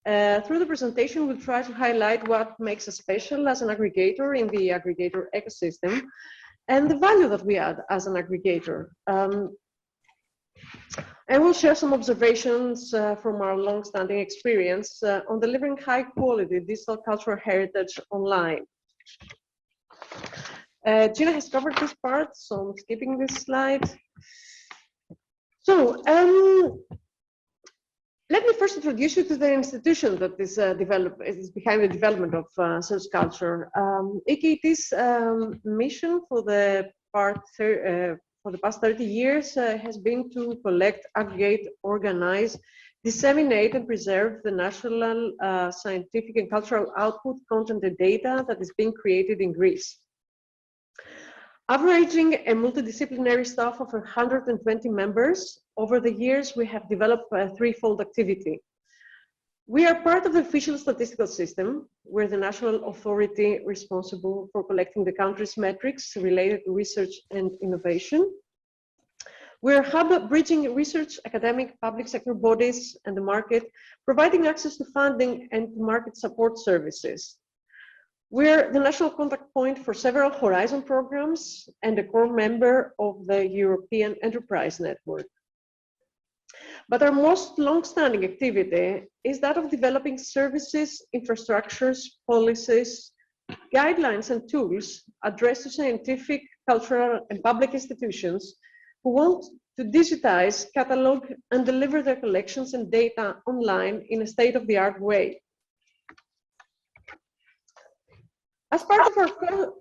Through the presentation, we'll try to highlight what makes us special as an aggregator in the aggregator ecosystem and the value that we add as an aggregator. And we'll share some observations from our long-standing experience on delivering high-quality digital cultural heritage online. Gina has covered this part, so I'm skipping this slide. So, let me first introduce you to the institution that is behind the development of search culture. AKT's mission for the past 30 years has been to collect, aggregate, organize, disseminate, and preserve the national scientific and cultural output, content, and data that is being created in Greece. Averaging a multidisciplinary staff of 120 members, over the years we have developed a threefold activity. We are part of the official statistical system. We're the national authority responsible for collecting the country's metrics related to research and innovation. We're a hub bridging research, academic, public sector bodies, and the market, providing access to funding and market support services. We're the national contact point for several Horizon programs and a core member of the European Enterprise Network. But our most long-standing activity is that of developing services, infrastructures, policies, guidelines, and tools addressed to scientific, cultural, and public institutions who want to digitize, catalog, and deliver their collections and data online in a state-of-the-art way. As part of our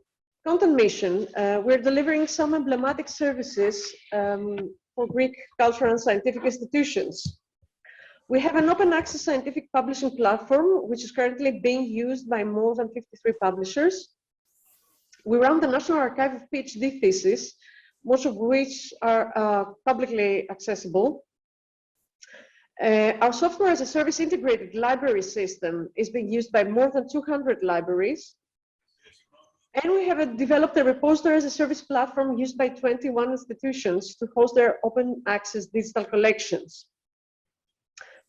content mission, we're delivering some emblematic services for Greek cultural and scientific institutions. We have an open access scientific publishing platform, which is currently being used by more than 53 publishers. We run the National Archive of PhD theses, most of which are publicly accessible. Our software as a service integrated library system is being used by more than 200 libraries. And we have developed a repository as a service platform used by 21 institutions to host their open access digital collections.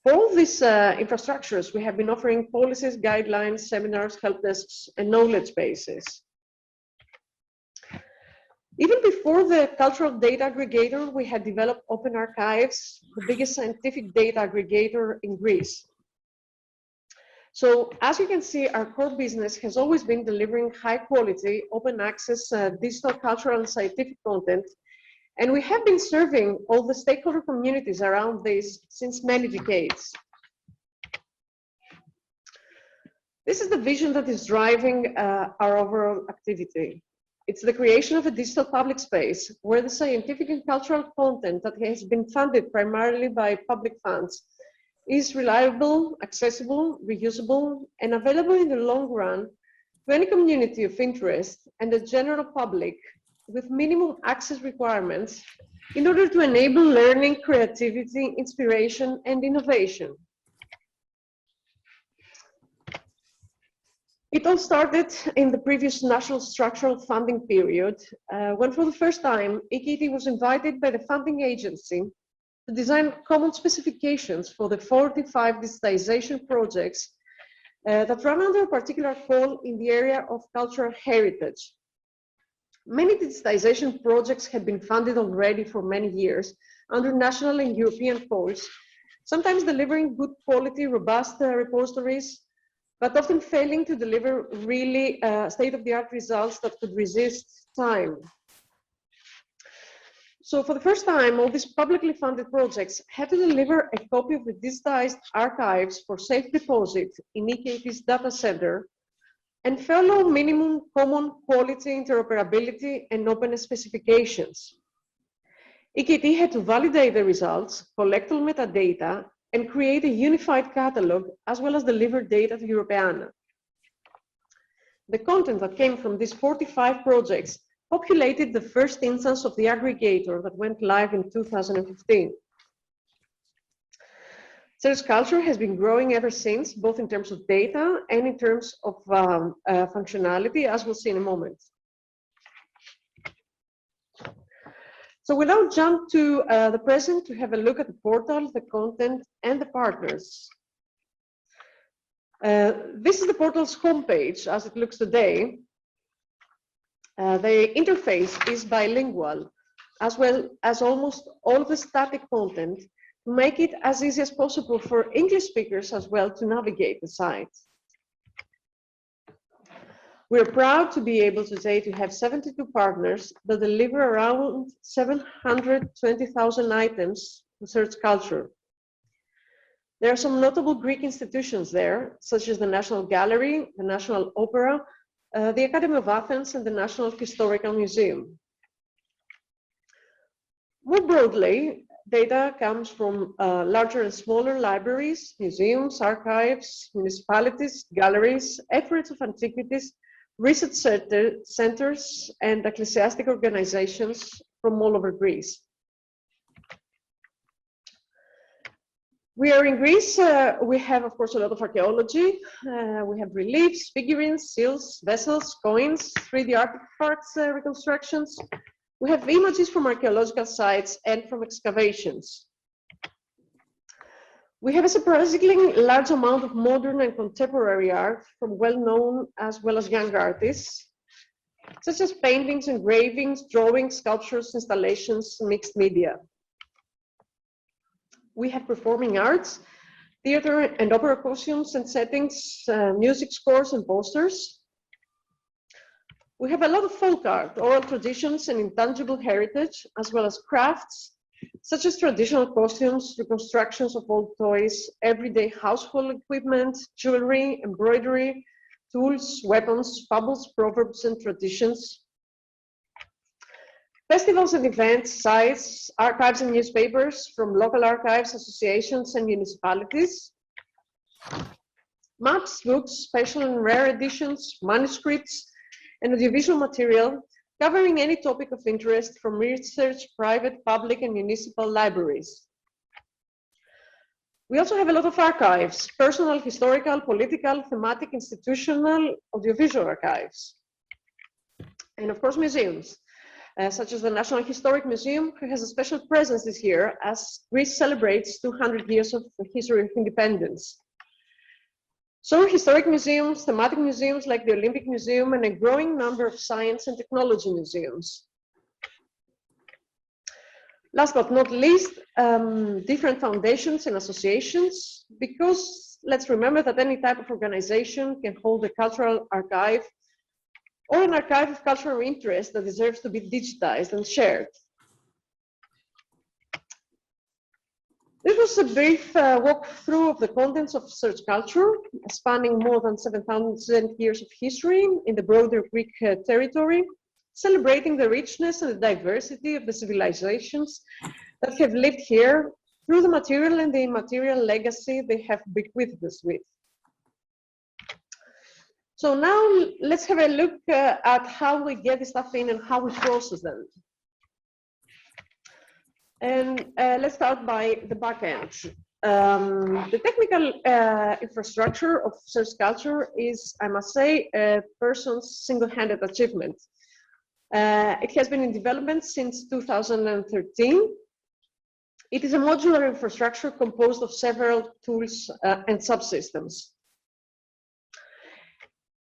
For all these infrastructures, we have been offering policies, guidelines, seminars, help desks, and knowledge bases. Even before the cultural data aggregator, we had developed Open Archives, the biggest scientific data aggregator in Greece. So as you can see, our core business has always been delivering high quality, open access, digital, cultural, and scientific content. And we have been serving all the stakeholder communities around this since many decades. This is the vision that is driving our overall activity. It's the creation of a digital public space where the scientific and cultural content that has been funded primarily by public funds is reliable, accessible, reusable, and available in the long run to any community of interest and the general public with minimum access requirements in order to enable learning, creativity, inspiration, and innovation. It all started in the previous national structural funding period, when for the first time, AKT was invited by the funding agency to design common specifications for the 45 digitization projects that run under a particular call in the area of cultural heritage. Many digitization projects have been funded already for many years under national and European calls, sometimes delivering good quality, robust repositories, but often failing to deliver really state-of-the-art results that could resist time. So for the first time, all these publicly funded projects had to deliver a copy of the digitized archives for safe deposit in AKT's data center and follow minimum common quality, interoperability, and openness specifications. AKT had to validate the results, collect all metadata, and create a unified catalog, as well as deliver data to Europeana. The content that came from these 45 projects populated the first instance of the aggregator that went live in 2015. Search culture has been growing ever since, both in terms of data and in terms of functionality, as we'll see in a moment. So we now jump to the present to have a look at the portal, the content, and the partners. This is the portal's homepage as it looks today. The interface is bilingual, as well as almost all of the static content, to make it as easy as possible for English speakers as well to navigate the site. We're proud to be able today to have 72 partners that deliver around 720,000 items to search culture. There are some notable Greek institutions there, such as the National Gallery, the National Opera, the Academy of Athens, and the National Historical Museum. More broadly, data comes from larger and smaller libraries, museums, archives, municipalities, galleries, efforts of antiquities, research centers, and ecclesiastic organizations from all over Greece. We are in Greece. We have, of course, a lot of archaeology. We have reliefs, figurines, seals, vessels, coins, 3D artifacts, reconstructions. We have images from archaeological sites and from excavations. We have a surprisingly large amount of modern and contemporary art from well-known as well as young artists, such as paintings, engravings, drawings, sculptures, installations, mixed media. We have performing arts, theater and opera costumes and settings, music scores and posters. We have a lot of folk art, oral traditions and intangible heritage, as well as crafts, such as traditional costumes, reconstructions of old toys, everyday household equipment, jewelry, embroidery, tools, weapons, fables, proverbs, and traditions. Festivals and events, sites, archives and newspapers from local archives, associations, and municipalities. Maps, books, special and rare editions, manuscripts, and audiovisual material covering any topic of interest from research, private, public, and municipal libraries. We also have a lot of archives, personal, historical, political, thematic, institutional, audiovisual archives. And of course, museums. Such as the National Historic Museum, who has a special presence this year as Greece celebrates 200 years of the history of independence. So historic museums, thematic museums like the Olympic Museum, and a growing number of science and technology museums. Last but not least, different foundations and associations, because let's remember that any type of organization can hold a cultural archive or an archive of cultural interest that deserves to be digitized and shared. This was a brief walkthrough of the contents of search culture, spanning more than 7,000 years of history in the broader Greek territory, celebrating the richness and the diversity of the civilizations that have lived here through the material and the immaterial legacy they have bequeathed us with. So now let's have a look at how we get the stuff in and how we process them. And let's start by the back end. The technical infrastructure of search culture is, I must say, a person's single-handed achievement. It has been in development since 2013. It is a modular infrastructure composed of several tools and subsystems.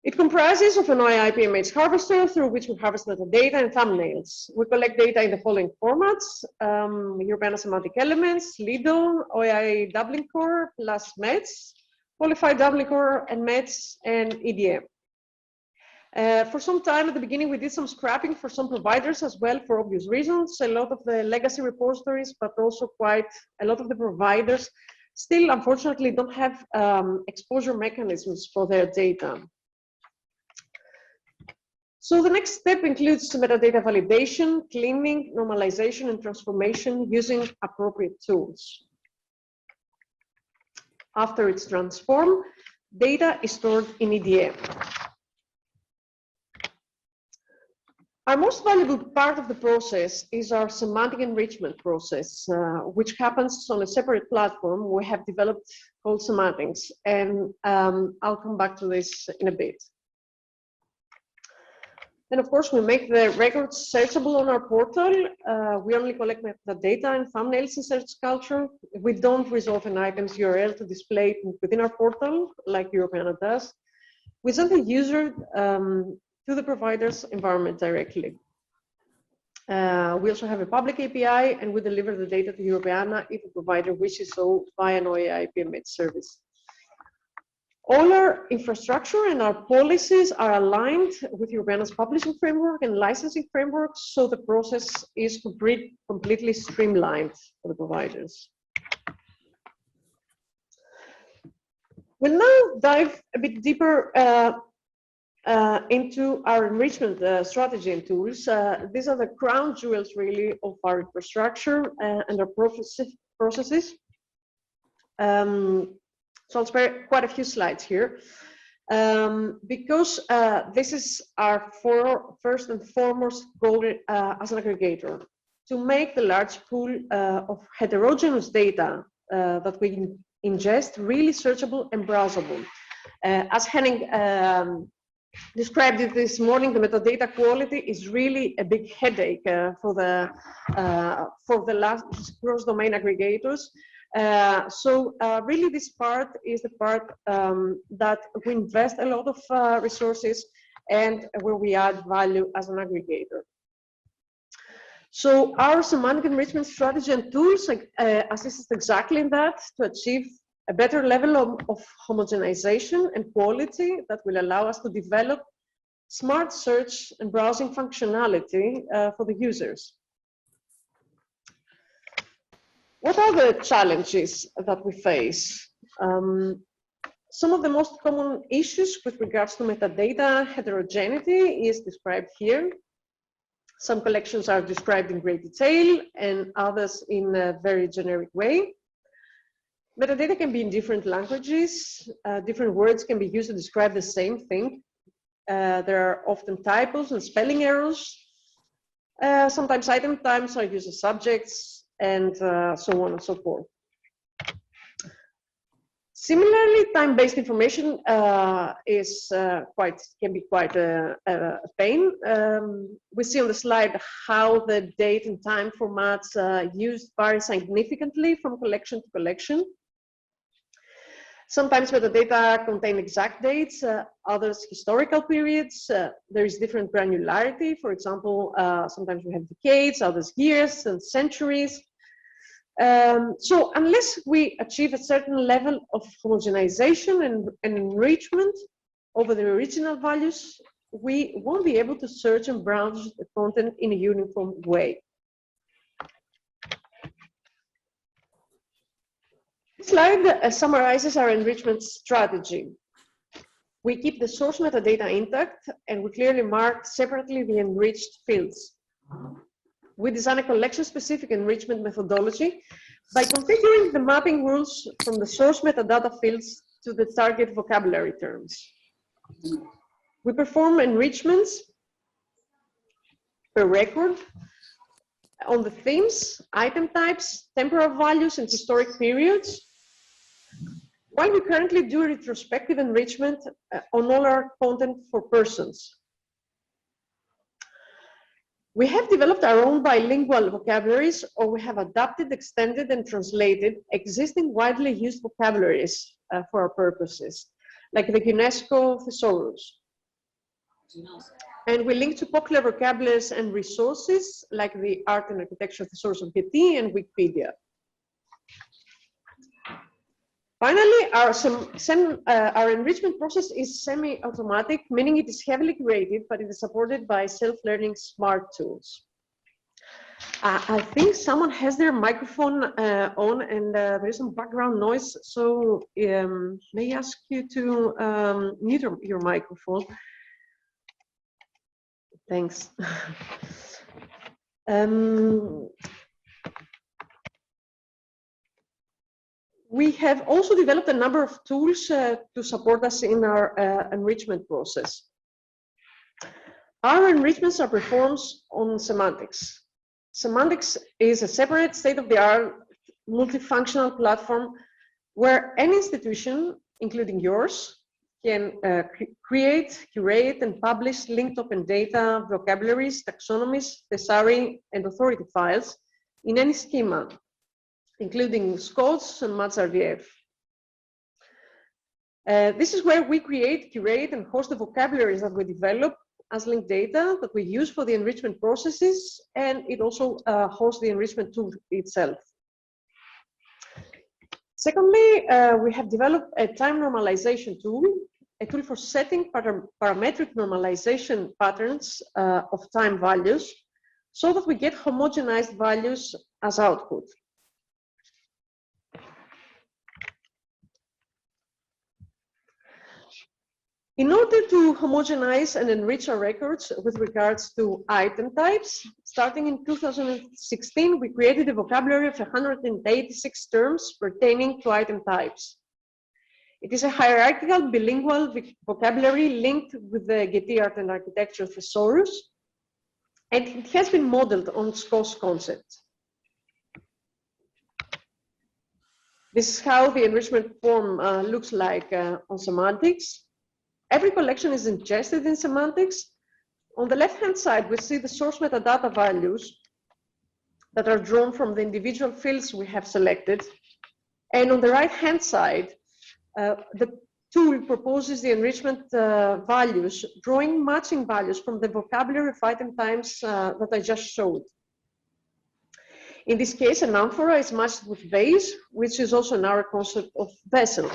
It comprises of an OAI PMH harvester through which we harvest metadata and thumbnails. We collect data in the following formats: European semantic elements, Lido, OAI Dublin Core, plus METS, qualified Dublin Core and METS, and EDM. For some time at the beginning, we did some scrapping for some providers as well, for obvious reasons. A lot of the legacy repositories, but also quite a lot of the providers still, unfortunately, don't have exposure mechanisms for their data. So the next step includes metadata validation, cleaning, normalization, and transformation using appropriate tools. After it's transformed, data is stored in EDM. Our most valuable part of the process is our semantic enrichment process, which happens on a separate platform we have developed called Semantics, and I'll come back to this in a bit. And of course, we make the records searchable on our portal. We only collect metadata and thumbnails in search culture. We don't resolve an item's URL to display it within our portal, like Europeana does. We send the user to the provider's environment directly. We also have a public API, and we deliver the data to Europeana if the provider wishes so via an OAI PMH service. All our infrastructure and our policies are aligned with Europeana's publishing framework and licensing framework, so the process is completely streamlined for the providers. We'll now dive a bit deeper into our enrichment strategy and tools. These are the crown jewels, really, of our infrastructure and our processes. So I'll spare quite a few slides here, because this is our first and foremost goal as an aggregator, to make the large pool of heterogeneous data that we ingest really searchable and browsable. As Henning described it this morning, the metadata quality is really a big headache for the last cross-domain aggregators. So really this part is the part that we invest a lot of resources and where we add value as an aggregator. So our semantic enrichment strategy and tools assist exactly in that, to achieve a better level of homogenization and quality that will allow us to develop smart search and browsing functionality for the users. What are the challenges that we face? Some of the most common issues with regards to metadata heterogeneity is described here. Some collections are described in great detail and others in a very generic way. Metadata can be in different languages. Different words can be used to describe the same thing. There are often typos and spelling errors. Sometimes item types are used as subjects, and so on and so forth. Similarly, time-based information can be quite a pain. We see on the slide how the date and time formats used vary significantly from collection to collection. Sometimes metadata contain exact dates, others historical periods. There is different granularity. For example, sometimes we have decades, others years and centuries. So unless we achieve a certain level of homogenization and enrichment over the original values, we won't be able to search and browse the content in a uniform way. This slide summarizes our enrichment strategy. We keep the source metadata intact, and we clearly mark separately the enriched fields. We design a collection-specific enrichment methodology by configuring the mapping rules from the source metadata fields to the target vocabulary terms. We perform enrichments per record on the themes, item types, temporal values, and historic periods, while we currently do retrospective enrichment on all our content for persons. We have developed our own bilingual vocabularies, or we have adapted, extended, and translated existing widely used vocabularies for our purposes, like the UNESCO thesaurus. And we link to popular vocabularies and resources, like the Art and Architecture thesaurus of Getty and Wikipedia. Finally, our enrichment process is semi-automatic, meaning it is heavily curated, but it is supported by self-learning smart tools. I think someone has their microphone on, and there is some background noise, so may I ask you to mute your microphone? Thanks. We have also developed a number of tools to support us in our enrichment process. Our enrichments are performed on semantics. Semantics is a separate state-of-the-art multifunctional platform where any institution, including yours, can create, curate, and publish linked open data, vocabularies, taxonomies, thesauri, and authority files in any schema, including SCOTS and MathsRDF. This is where we create, curate, and host the vocabularies that we develop as linked data that we use for the enrichment processes, and it also hosts the enrichment tool itself. Secondly, we have developed a time normalization tool, a tool for setting parametric normalization patterns of time values so that we get homogenized values as output. In order to homogenize and enrich our records with regards to item types, starting in 2016, we created a vocabulary of 186 terms pertaining to item types. It is a hierarchical bilingual vocabulary linked with the Getty Art and Architecture thesaurus, and it has been modeled on SCOTS concepts. This is how the enrichment form looks like on semantics. Every collection is ingested in semantics. On the left-hand side, we see the source metadata values that are drawn from the individual fields we have selected. And on the right-hand side, the tool proposes the enrichment values, drawing matching values from the vocabulary of item types that I just showed. In this case, an amphora is matched with vase, which is also an our concept of vessel.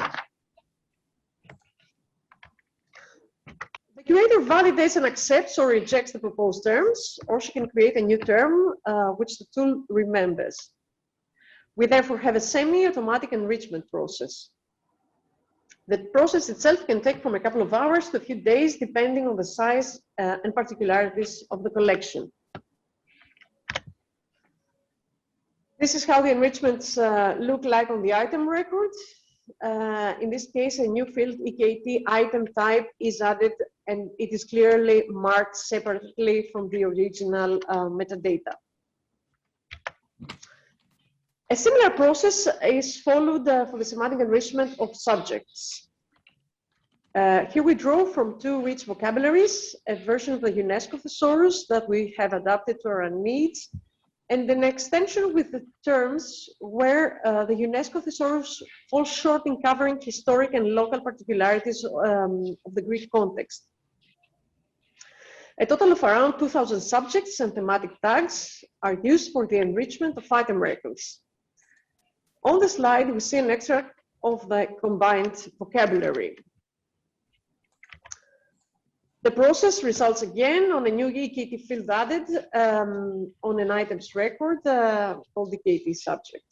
The curator validates and accepts or rejects the proposed terms, or she can create a new term, which the tool remembers. We therefore have a semi-automatic enrichment process. The process itself can take from a couple of hours to a few days, depending on the size and particularities of the collection. This is how the enrichments look like on the item record. In this case, a new field, EKT item type, is added, and it is clearly marked separately from the original metadata. A similar process is followed for the semantic enrichment of subjects. Here we draw from two rich vocabularies, a version of the UNESCO thesaurus that we have adapted to our needs, and an extension with the terms where the UNESCO thesaurus falls short in covering historic and local particularities of the Greek context. A total of around 2,000 subjects and thematic tags are used for the enrichment of item records. On the slide, we see an extract of the combined vocabulary. The process results again on a new EKT field added on an items record called the EKT subject.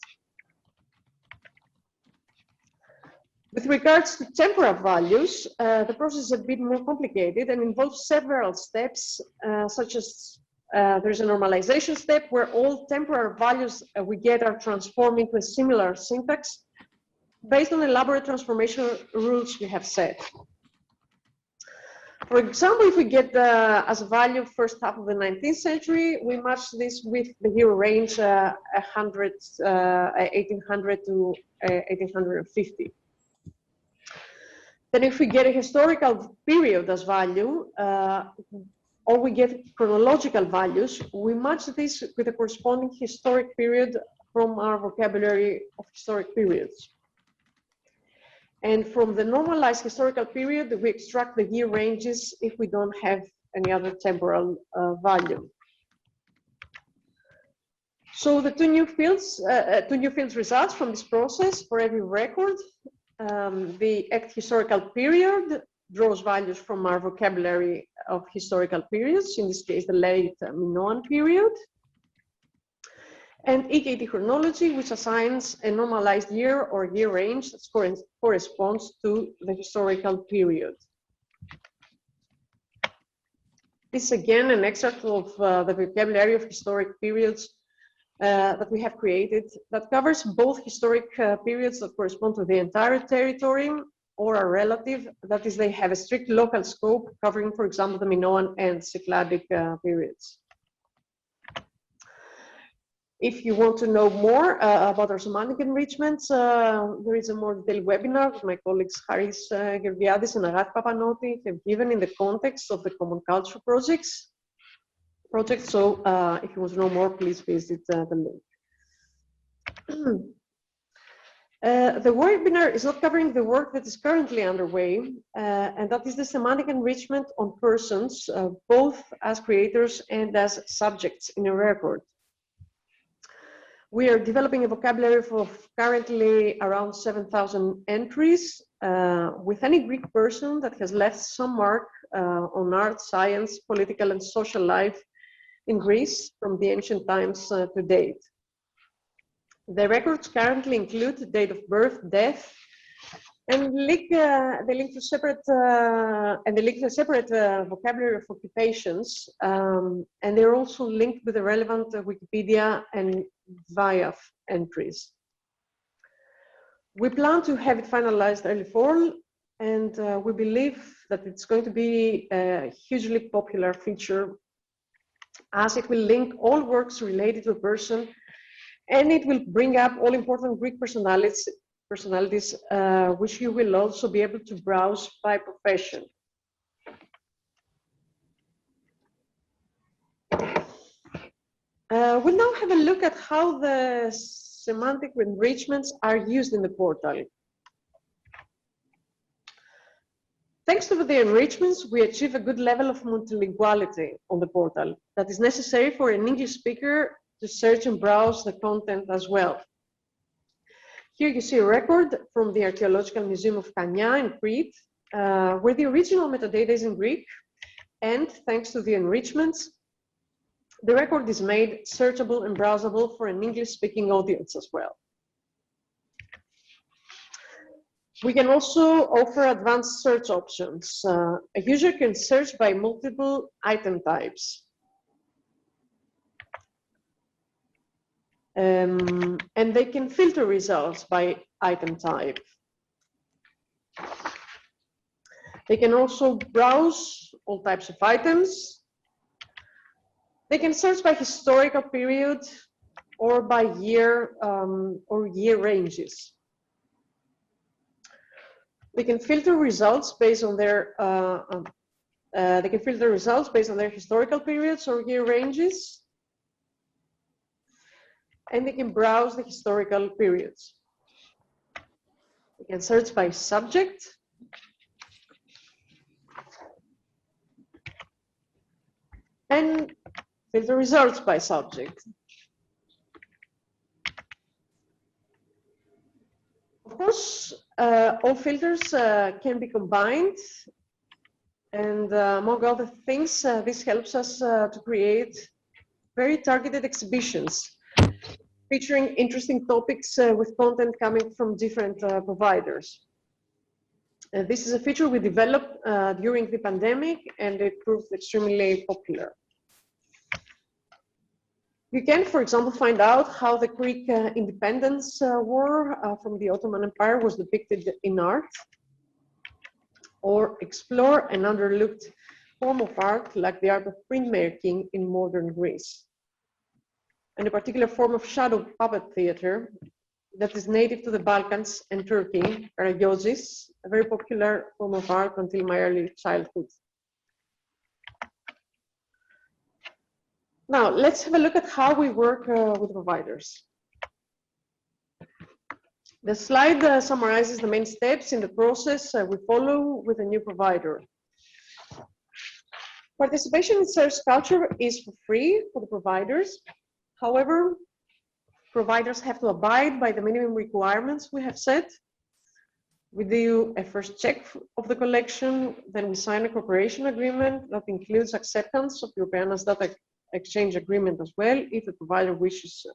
With regards to temporal values, the process is a bit more complicated and involves several steps, such as there's a normalization step where all temporal values we get are transformed into a similar syntax based on elaborate transformation rules we have set. For example, if we get as a value first half of the 19th century, we match this with the year range 1800 to 1850. Then if we get a historical period as value, or we get chronological values, we match this with the corresponding historic period from our vocabulary of historic periods. And from the normalized historical period, we extract the year ranges if we don't have any other temporal value. So the two new fields results from this process for every record. The historical period draws values from our vocabulary of historical periods, in this case, the late Minoan period. And EKT chronology, which assigns a normalized year or year range that corresponds to the historical period. This is again an extract of the vocabulary of historic periods that we have created that covers both historic periods that correspond to the entire territory or are relative, that is, they have a strict local scope covering, for example, the Minoan and Cycladic periods. If you want to know more about our semantic enrichments, there is a more detailed webinar that my colleagues Haris Gerviadis and Agat Papanoti have given in the context of the Common Culture project. So if you want to know more, please visit the link. The webinar is not covering the work that is currently underway, and that is the semantic enrichment on persons, both as creators and as subjects in a record. We are developing a vocabulary of currently around 7,000 entries with any Greek person that has left some mark on art, science, political and social life in Greece from the ancient times to date. The records currently include date of birth, death, and they link to separate vocabulary of occupations, and they're also linked with the relevant Wikipedia and VIAF entries. We plan to have it finalized early fall, and we believe that it's going to be a hugely popular feature, as it will link all works related to a person, and it will bring up all important Greek personalities, which you will also be able to browse by profession. We'll now have a look at how the semantic enrichments are used in the portal. Thanks to the enrichments, we achieve a good level of multilinguality on the portal that is necessary for an English speaker to search and browse the content as well. Here you see a record from the Archaeological Museum of Kania in Crete, where the original metadata is in Greek, and thanks to the enrichments, the record is made searchable and browsable for an English-speaking audience as well. We can also offer advanced search options. A user can search by multiple item types. And they can filter results by item type. They can also browse all types of items. They can search by historical period or by year or year ranges. They can filter results based on their historical periods or year ranges, and they can browse the historical periods. They can search by subject, and filter results by subject. Of course, all filters can be combined, and among other things, this helps us to create very targeted exhibitions featuring interesting topics with content coming from different providers. This is a feature we developed during the pandemic, and it proved extremely popular. You can, for example, find out how the Greek independence war from the Ottoman Empire was depicted in art, or explore an underlooked form of art like the art of printmaking in modern Greece, and a particular form of shadow puppet theater that is native to the Balkans and Turkey, Karagiosis, a very popular form of art until my early childhood. Now, let's have a look at how we work with providers. The slide summarizes the main steps in the process we follow with a new provider. Participation in search culture is for free for the providers. However, providers have to abide by the minimum requirements we have set. We do a first check of the collection, then we sign a cooperation agreement that includes acceptance of Europeana's data exchange agreement as well, if the provider wishes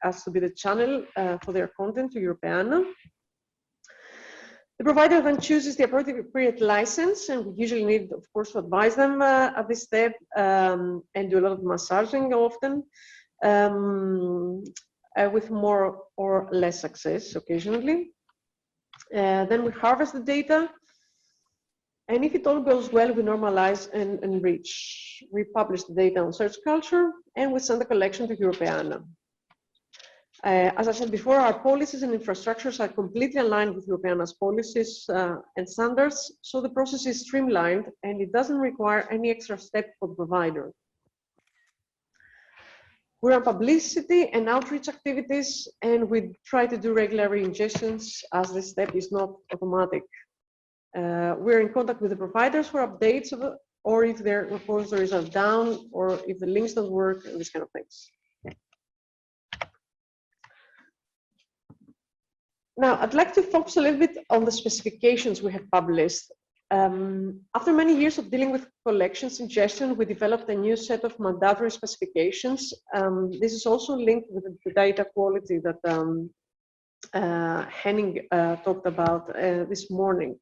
us to be the channel for their content to Europeana. The provider then chooses the appropriate license, and we usually need, of course, to advise them at this step and do a lot of massaging often, with more or less success occasionally. Then we harvest the data, and if it all goes well, we normalize and enrich. We publish the data on Search Culture, and we send the collection to Europeana. As I said before, our policies and infrastructures are completely aligned with Europeana's policies and standards, so the process is streamlined and it doesn't require any extra step for the provider. We run publicity and outreach activities, and we try to do regular ingestions as this step is not automatic. We're in contact with the providers for updates or if their repositories are down or if the links don't work and these kind of things. Now, I'd like to focus a little bit on the specifications we have published. After many years of dealing with collections ingestion, we developed a new set of mandatory specifications. This is also linked with the data quality that Henning talked about this morning.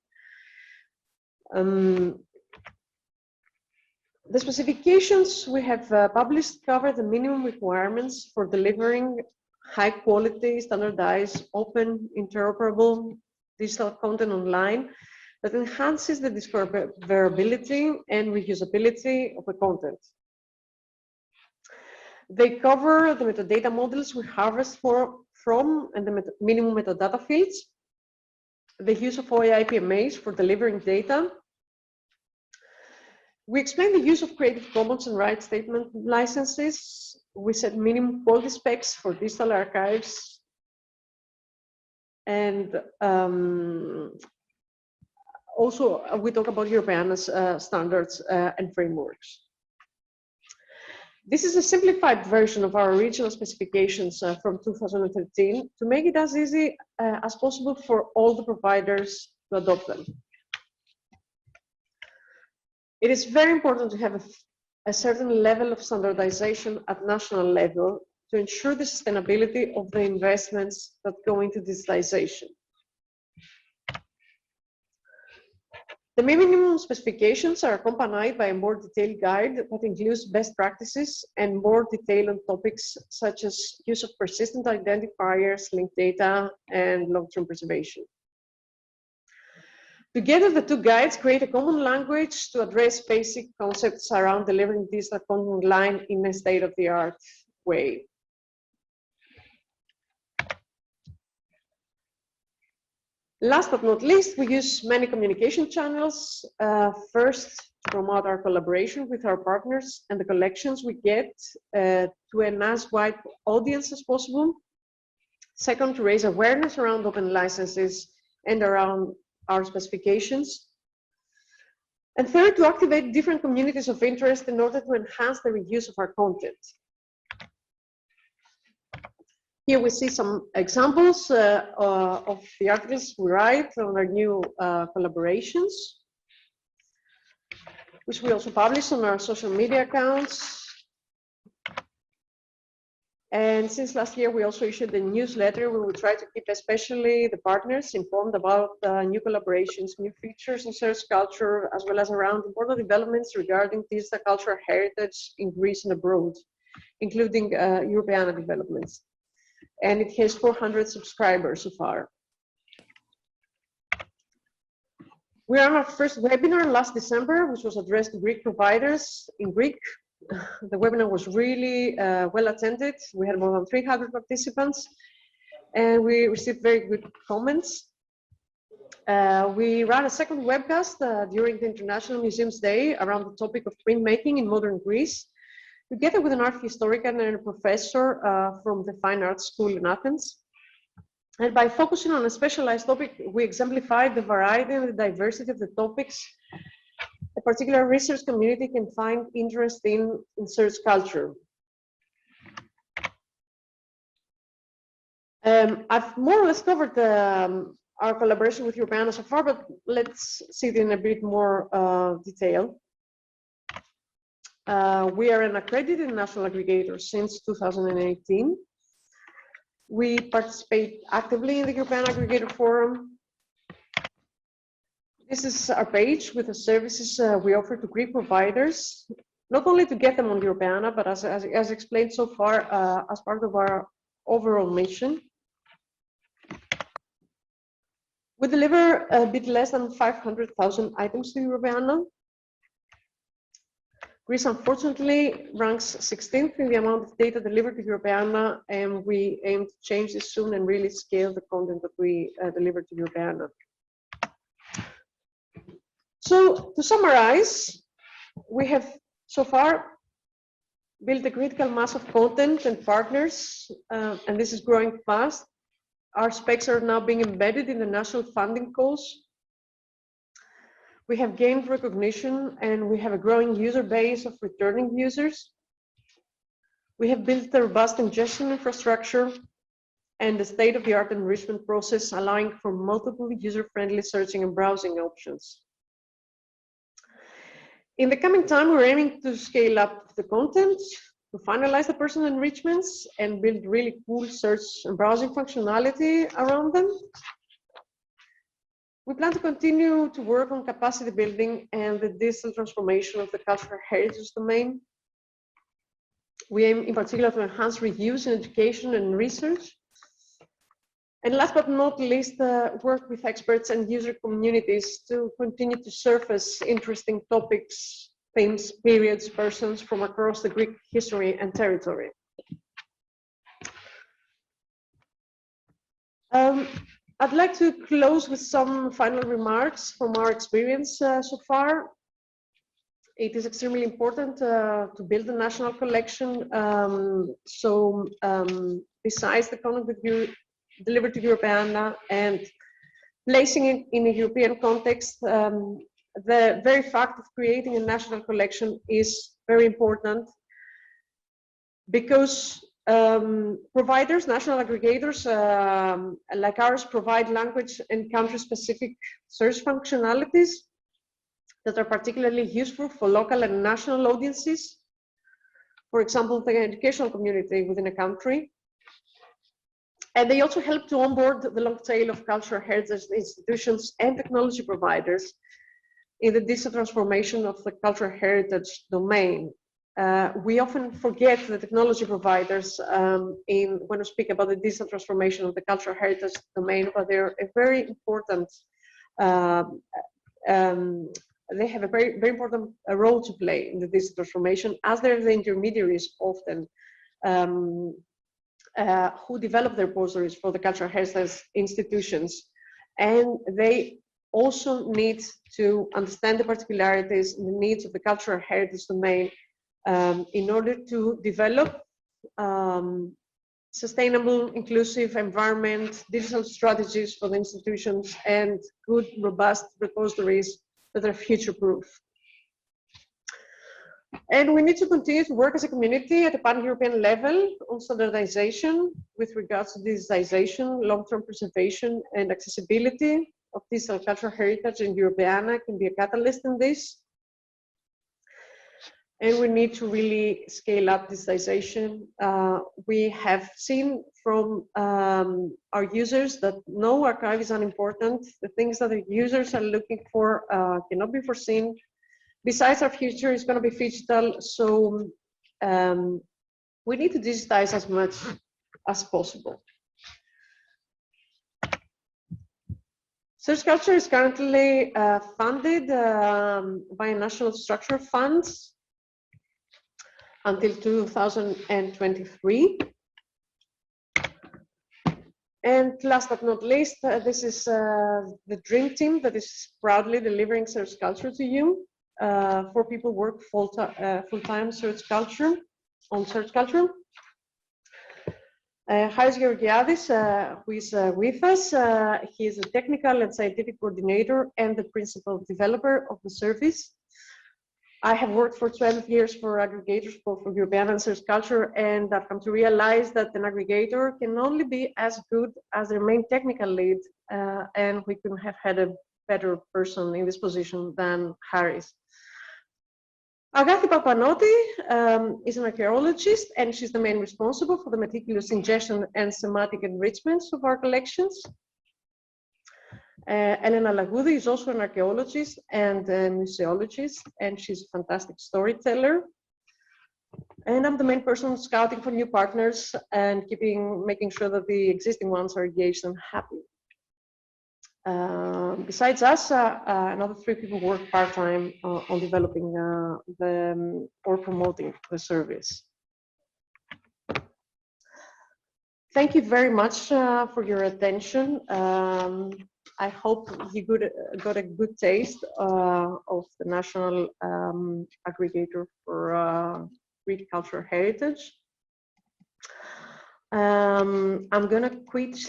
The specifications we have published cover the minimum requirements for delivering high quality, standardized, open, interoperable digital content online that enhances the discoverability and reusability of the content. They cover the metadata models we harvest from and the minimum metadata fields, the use of OAI PMAs for delivering data. We explain the use of Creative Commons and rights statement licenses. We set minimum quality specs for digital archives. And also, we talk about Europeana's standards and frameworks. This is a simplified version of our original specifications from 2013 to make it as easy as possible for all the providers to adopt them. It is very important to have a certain level of standardization at national level to ensure the sustainability of the investments that go into digitization. The minimum specifications are accompanied by a more detailed guide that includes best practices and more detail on topics such as use of persistent identifiers, linked data, and long-term preservation. Together, the two guides create a common language to address basic concepts around delivering digital content online in a state-of-the-art way. Last but not least, we use many communication channels. First, to promote our collaboration with our partners and the collections we get to an as wide audience as possible. Second, to raise awareness around open licenses and around our specifications. And third, to activate different communities of interest in order to enhance the reuse of our content. Here we see some examples of the articles we write on our new collaborations, which we also publish on our social media accounts. And since last year, we also issued a newsletter where we try to keep especially the partners informed about new collaborations, new features in search culture, as well as around important developments regarding digital cultural heritage in Greece and abroad, including Europeana developments. And it has 400 subscribers so far. We ran our first webinar last December, which was addressed to Greek providers in Greek. The webinar was really well attended. We had more than 300 participants, and we received very good comments. We ran a second webcast during the International Museums Day around the topic of printmaking in modern Greece, together with an art historian and a professor from the Fine Arts School in Athens. And by focusing on a specialized topic, we exemplified the variety and the diversity of the topics a particular research community can find interest in search culture. I've more or less covered our collaboration with Europeana so far, but let's see it in a bit more detail. We are an accredited national aggregator since 2018. We participate actively in the European Aggregator Forum. This is our page with the services we offer to Greek providers, not only to get them on Europeana, but as explained so far, as part of our overall mission. We deliver a bit less than 500,000 items to Europeana. Greece, unfortunately, ranks 16th in the amount of data delivered to Europeana, and we aim to change this soon and really scale the content that we deliver to Europeana. So, to summarize, we have so far built a critical mass of content and partners, and this is growing fast. Our specs are now being embedded in the national funding calls. We have gained recognition and we have a growing user base of returning users. We have built a robust ingestion infrastructure and a state-of-the-art enrichment process, allowing for multiple user-friendly searching and browsing options. In the coming time, we're aiming to scale up the content, to finalize the personal enrichments and build really cool search and browsing functionality around them. We plan to continue to work on capacity building and the digital transformation of the cultural heritage domain. We aim in particular to enhance reuse in education and research. And last but not least, work with experts and user communities to continue to surface interesting topics, themes, periods, persons from across the Greek history and territory. I'd like to close with some final remarks from our experience so far. It is extremely important to build a national collection. Besides the content that you delivered to Europeana and placing it in a European context, the very fact of creating a national collection is very important because providers, national aggregators like ours, provide language and country-specific search functionalities that are particularly useful for local and national audiences. For example, the educational community within a country. And they also help to onboard the long tail of cultural heritage institutions and technology providers in the digital transformation of the cultural heritage domain. We often forget the technology providers when we speak about the digital transformation of the cultural heritage domain, but they're a very important, they have a very, very important role to play in the digital transformation, as they're the intermediaries often who develop the repositories for the cultural heritage institutions. And they also need to understand the particularities and the needs of the cultural heritage domain in order to develop sustainable, inclusive environment, digital strategies for the institutions, and good, robust repositories that are future-proof. And we need to continue to work as a community at a pan-European level on standardization with regards to digitization, long-term preservation, and accessibility of digital cultural heritage, and Europeana can be a catalyst in this. And we need to really scale up digitization. We have seen from our users that no archive is unimportant. The things that the users are looking for cannot be foreseen. Besides, our future is going to be digital, so we need to digitize as much as possible. Search culture is currently funded by national structural funds until 2023. And last but not least, this is the dream team that is proudly delivering search culture to you. 4 people work full-time search culture, on search culture. Haris Georgiadis, who is with us, he is a technical and scientific coordinator and the principal developer of the service. I have worked for 12 years for aggregators, both for European and search culture, and I've come to realize that an aggregator can only be as good as their main technical lead, and we couldn't have had a better person in this position than Haris. Agathi Papanoti is an archaeologist, and she's the main responsible for the meticulous ingestion and semantic enrichments of our collections. Elena Lagoudi is also an archaeologist and a museologist, and she's a fantastic storyteller. And I'm the main person scouting for new partners and making sure that the existing ones are engaged and happy. Besides us, another 3 people work part-time on developing or promoting the service. Thank you very much for your attention. I hope you got a good taste of the National Aggregator for Greek Cultural Heritage. I'm gonna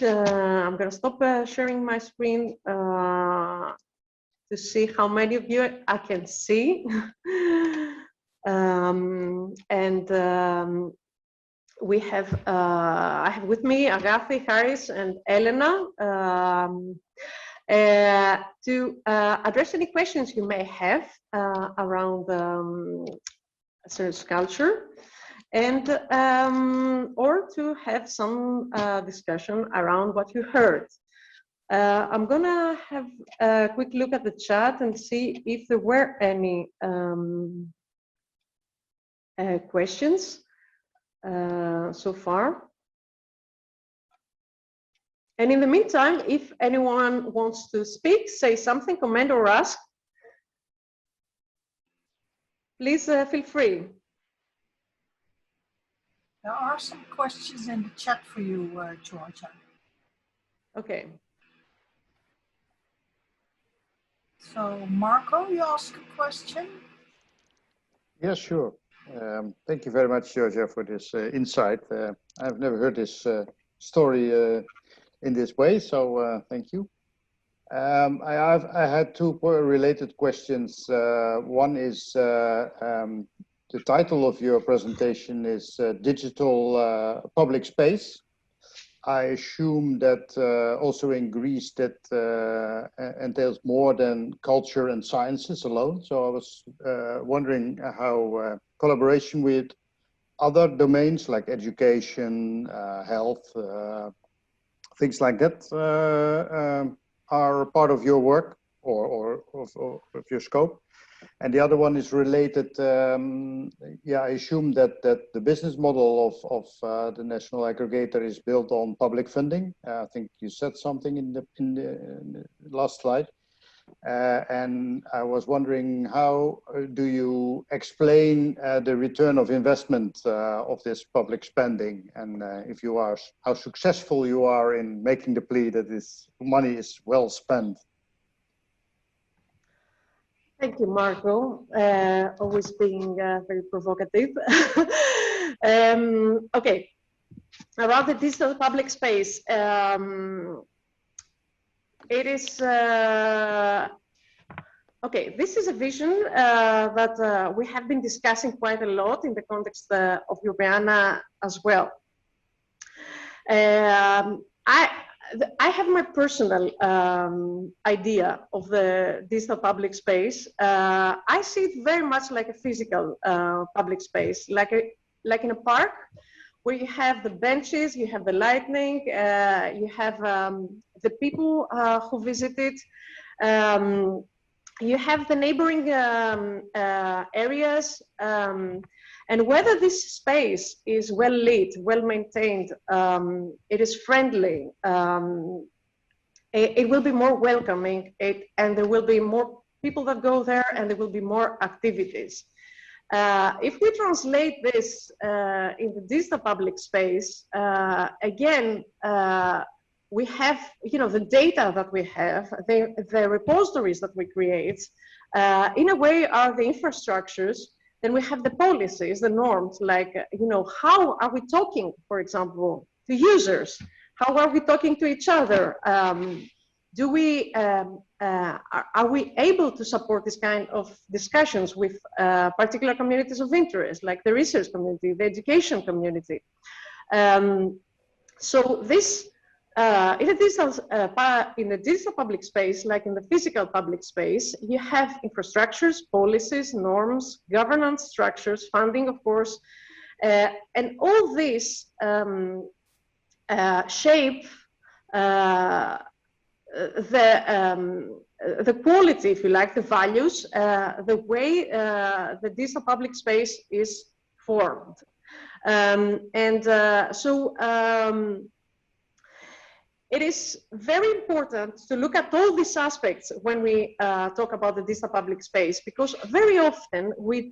I'm gonna stop sharing my screen to see how many of you I can see. We have, I have with me Agathi, Harris, and Elena to address any questions you may have around search culture, and or to have some discussion around what you heard. I'm gonna have a quick look at the chat and see if there were any questions so far. And in the meantime, if anyone wants to speak, say something, comment, or ask, please feel free. There are some questions in the chat for you, Georgia. Okay. So Marco, you ask a question? Yeah, sure. Thank you very much, Georgia, for this insight. I've never heard this story in this way, so thank you. I had two related questions. One is the title of your presentation is Digital Public Space. I assume that also in Greece that entails more than culture and sciences alone. So I was wondering how collaboration with other domains like education, health, things like that are part of your work or of your scope. And the other one is related, yeah, I assume that the business model of the National Aggregator is built on public funding. I think you said something in the last slide. And I was wondering, how do you explain the return of investment of this public spending? And if you are, how successful you are in making the plea that this money is well spent? Thank you, Marco, always being very provocative. Okay, around the digital public space, it is, okay, this is a vision that we have been discussing quite a lot in the context of Ljubljana as well. I have my personal idea of the digital public space. I see it very much like a physical public space, like in a park where you have the benches, you have the lighting, you have the people who visit it, you have the neighboring areas, and whether this space is well lit, well maintained, it is friendly, it will be more welcoming, and there will be more people that go there, and there will be more activities. If we translate this in the digital public space, again, we have, you know, the data that we have, the repositories that we create, in a way are the infrastructures. Then we have the policies, the norms, like, you know, how are we talking, for example, to users? How are we talking to each other? Do we, are we able to support this kind of discussions with particular communities of interest, like the research community, the education community? So this, in the digital public space, like in the physical public space, you have infrastructures, policies, norms, governance structures, funding, of course, and all this shape the quality, if you like, the values, the way the digital public space is formed. it is very important to look at all these aspects when we talk about the digital public space, because very often we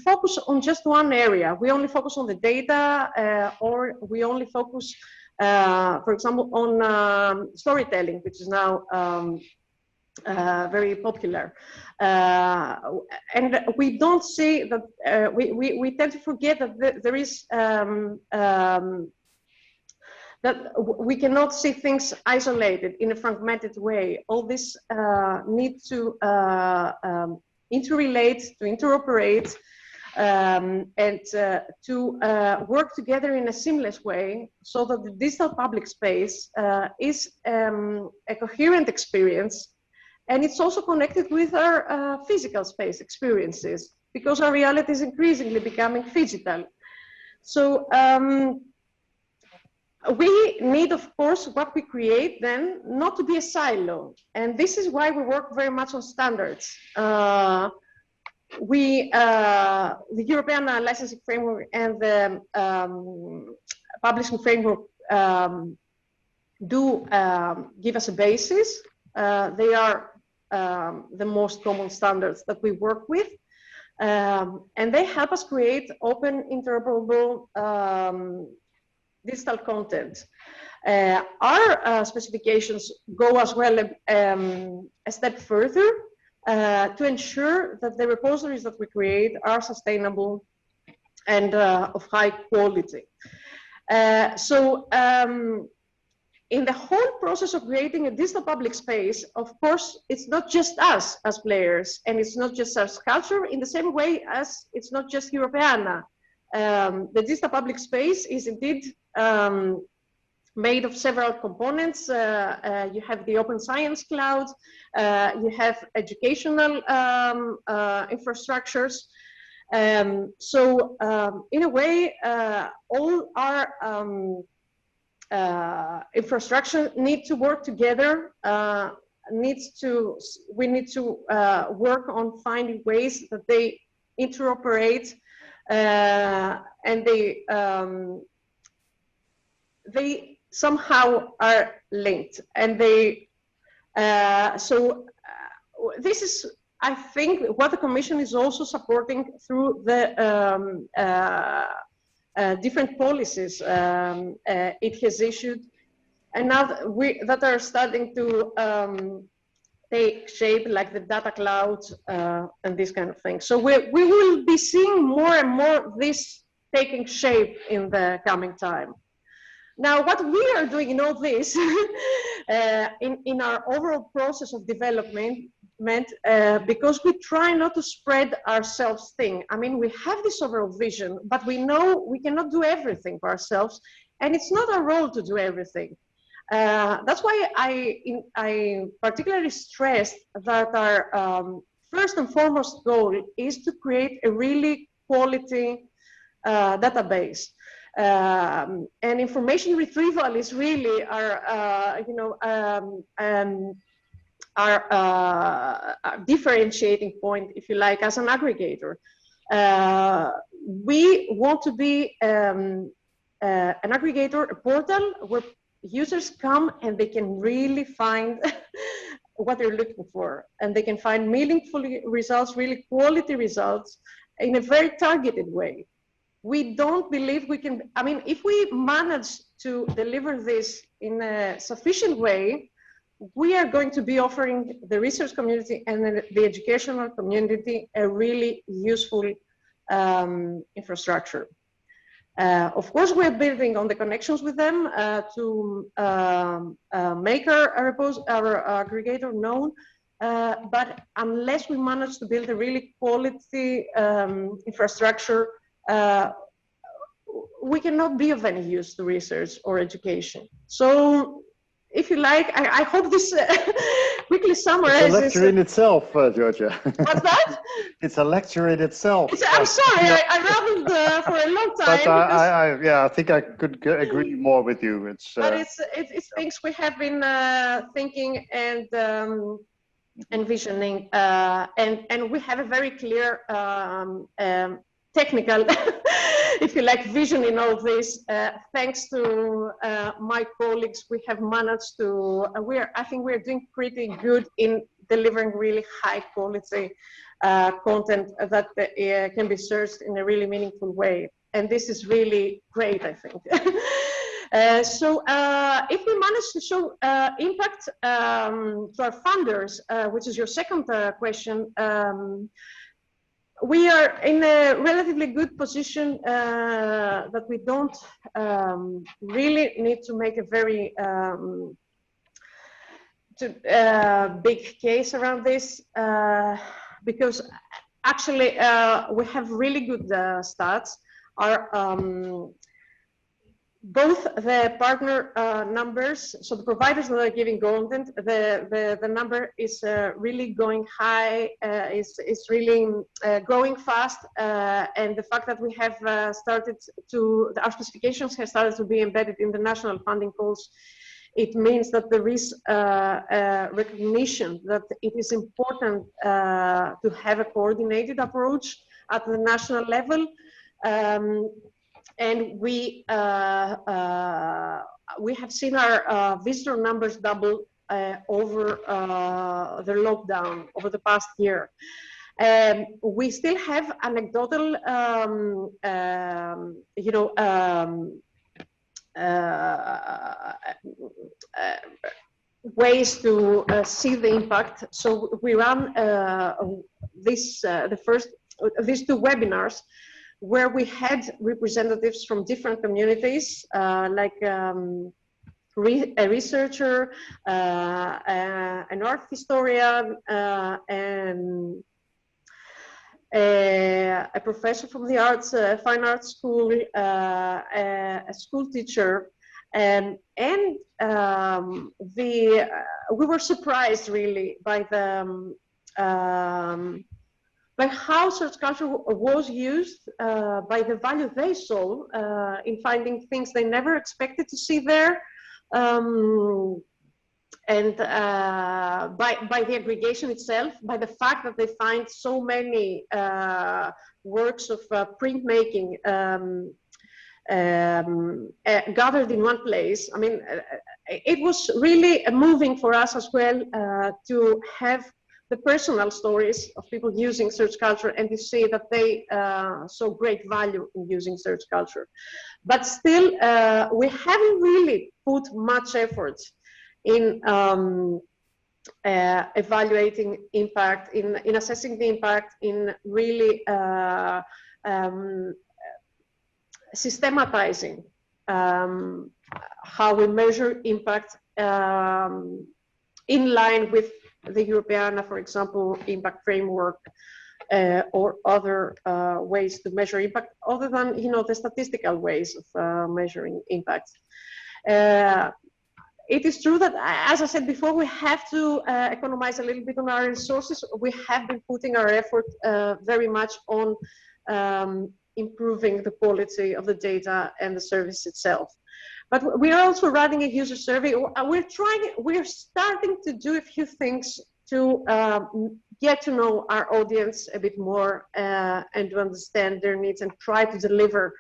focus on just one area. We only focus on the data, or we only focus, for example, on storytelling, which is now very popular. And we don't see that, we tend to forget that there is that we cannot see things isolated in a fragmented way. All this need to interrelate, to interoperate, and to work together in a seamless way, so that the digital public space is a coherent experience, and it's also connected with our physical space experiences, because our reality is increasingly becoming phygital. So we need, of course, what we create then not to be a silo. And this is why we work very much on standards. The European licensing framework and the publishing framework do give us a basis. They are the most common standards that we work with. And they help us create open, interoperable digital content. Our specifications go as well a step further to ensure that the repositories that we create are sustainable and of high quality. In the whole process of creating a digital public space, of course, it's not just us as players, and it's not just our culture, in the same way as it's not just Europeana. The digital public space is indeed made of several components. You have the open science cloud, you have educational infrastructures. In a way, all our infrastructure need to work together. We need to work on finding ways that they interoperate, and they somehow are linked, and this is, I think, what the Commission is also supporting through the different policies it has issued, and now that are starting to take shape, like the data cloud and this kind of thing. So we will be seeing more and more of this taking shape in the coming time. Now, what we are doing in all this, in our overall process of development, because we try not to spread ourselves thin. I mean, we have this overall vision, but we know we cannot do everything for ourselves, and it's not our role to do everything. That's why I particularly stressed that our first and foremost goal is to create a really quality database. And information retrieval is really our, our differentiating point, if you like, as an aggregator. We want to be an aggregator, a portal where users come and they can really find what they're looking for, and they can find meaningful results, really quality results, in a very targeted way. We don't believe we can, I mean, if we manage to deliver this in a sufficient way, we are going to be offering the research community and the educational community a really useful infrastructure. Of course, we're building on the connections with them to make our aggregator known, but unless we manage to build a really quality infrastructure, we cannot be of any use to research or education. So, if you like, I hope this quickly summarizes. It's a lecture in itself, Georgia. What's that? It's a lecture in itself. I'm sorry, I rambled for a long time. But I think I could agree more with you. But it's things we have been thinking and envisioning, and we have a very clear technical, if you like, vision in all this. Thanks to my colleagues, we have managed to, I think we're doing pretty good in delivering really high quality content that can be searched in a really meaningful way. And this is really great, I think. So if we manage to show impact to our funders, which is your second question, we are in a relatively good position that we don't really need to make a very big case around this, because actually we have really good stats. Both the partner numbers, so the providers that are giving content, the number is really going high, is really growing fast, and the fact that we have started to, our specifications have started to be embedded in the national funding calls, it means that there is recognition that it is important to have a coordinated approach at the national level. And we have seen our visitor numbers double over the lockdown over the past year. We still have anecdotal, ways to see the impact. So we ran these two webinars, where we had representatives from different communities, like a researcher, an art historian, and a professor from the fine arts school, a school teacher, and we were surprised really by the by how search culture was used, by the value they saw in finding things they never expected to see there, and by the aggregation itself, by the fact that they find so many works of printmaking gathered in one place. I mean, it was really moving for us as well to have the personal stories of people using search culture and to see that they saw great value in using search culture. But still, we haven't really put much effort in evaluating impact, in assessing the impact, in really systematizing how we measure impact in line with the Europeana, for example, impact framework, or other ways to measure impact, other than the statistical ways of measuring impact. It is true that, as I said before, we have to economize a little bit on our resources. We have been putting our effort very much on improving the quality of the data and the service itself. But we are also running a user survey. We're starting to do a few things to get to know our audience a bit more and to understand their needs and try to deliver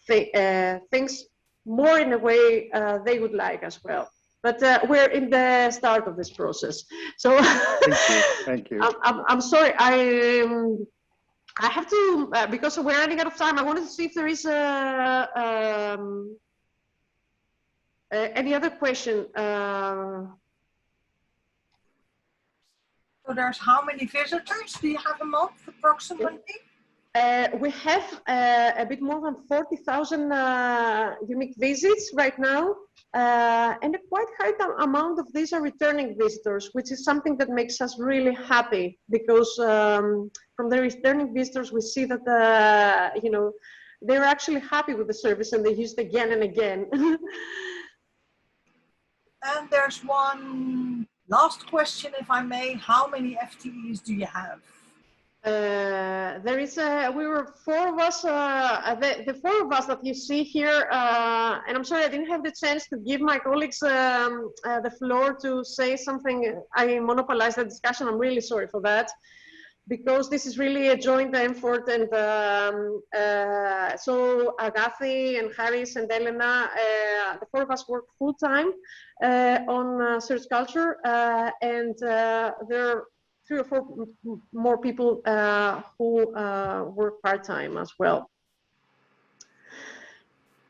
things more in a way they would like as well. But we're in the start of this process. So thank you. I'm sorry. I have to, because we're running out of time, I wanted to see if there is any other question. So there's how many visitors do you have a month approximately? We have a bit more than 40,000 unique visits right now, and a quite high amount of these are returning visitors, which is something that makes us really happy, because from the returning visitors we see that they're actually happy with the service and they use it again and again. And there's one last question, if I may. How many FTEs do you have? There is we were four of us, the four of us that you see here, and I'm sorry I didn't have the chance to give my colleagues the floor to say something. I monopolized the discussion. I'm really sorry for that. because this is really a joint effort, and so Agathi and Haris and Elena, the four of us work full-time on search culture, and there are 3 or 4 more people who work part-time as well.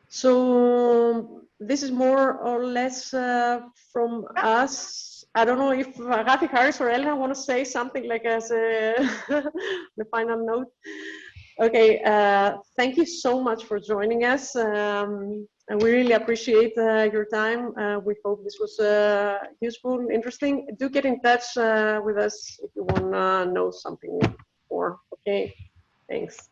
So this is more or less from us. I don't know if Agathi, Haris, or Elena want to say something like as a the final note. Okay, thank you so much for joining us. And we really appreciate your time. We hope this was useful, interesting. Do get in touch with us if you want to know something more. Okay, thanks.